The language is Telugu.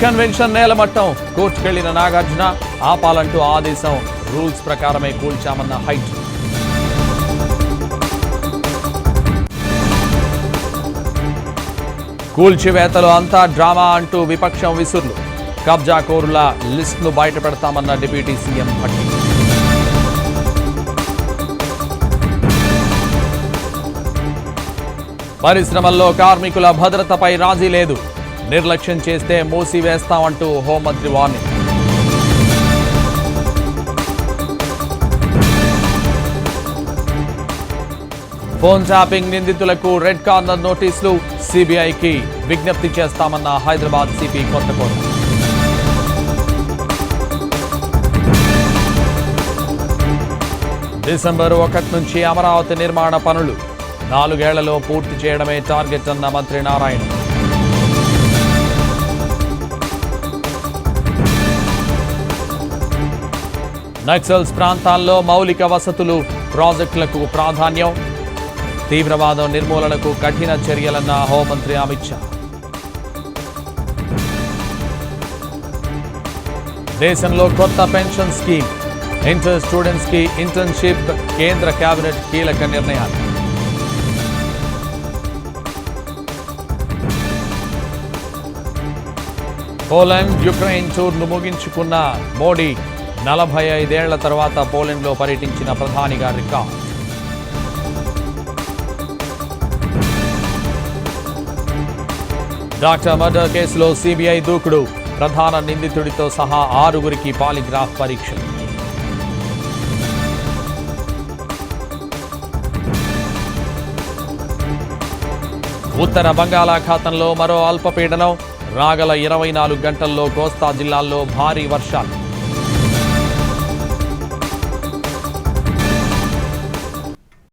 కన్వెన్షన్ నేలమట్టం కోర్టుకెళ్లిన నాగార్జున ఆపాలంటూ ఆదేశం రూల్స్ ప్రకారమే కూల్చామన్న హైట్. కూల్చివేతలు అంతా డ్రామా అంటూ విపక్షం విసుర్లు. కబ్జాకోరుల లిస్టును బయటపెడతామన్న డిప్యూటీ సీఎం భట్టి. పరిశ్రమల్లో కార్మికుల భద్రతపై రాజీ లేదు. నిర్లక్ష్యం చేస్తే మూసివేస్తామంటూ హోంమంత్రి వార్నింగ్. ఫోన్ ట్యాపింగ్ నిందితులకు రెడ్ కార్నర్ నోటీసులు. సిబిఐకి విజ్ఞప్తి చేస్తామన్న హైదరాబాద్ సిపి కొత్తకోట. డిసెంబర్ 1 నుంచి అమరావతి నిర్మాణ పనులు 4 ఏళ్లలో పూర్తి చేయడమే టార్గెట్ అన్న మంత్రి నారాయణ. నక్సల్స్ ప్రాంతాల్లో మౌలిక వసతులు ప్రాజెక్టులకు ప్రాధాన్యం. తీవ్రవాదం నిర్మూలనకు కఠిన చర్యలన్న హోంమంత్రి అమిత్ షా. దేశంలో కొత్త పెన్షన్ స్కీమ్. ఇంటర్ స్టూడెంట్స్ కి ఇంటర్న్షిప్. కేంద్ర కేబినెట్ కీలక నిర్ణయాలు. పోలాండ్ యుక్రెయిన్ టూర్ను ముగించుకున్న మోడీ 45 ఏళ్ల తర్వాత పోలాండ్లో పర్యటించిన ప్రధానిగా రికార్డ్. డాక్టర్ మర్డర్ కేసులో సిబిఐ దూకుడు. ప్రధాన నిందితుడితో సహా 6గురికి పాలిగ్రాఫ్ పరీక్ష. ఉత్తర బంగాళాఖాతంలో మరో అల్పపీడనం. రాగల 24 గంటల్లో కోస్తా జిల్లాల్లో భారీ వర్షాలు.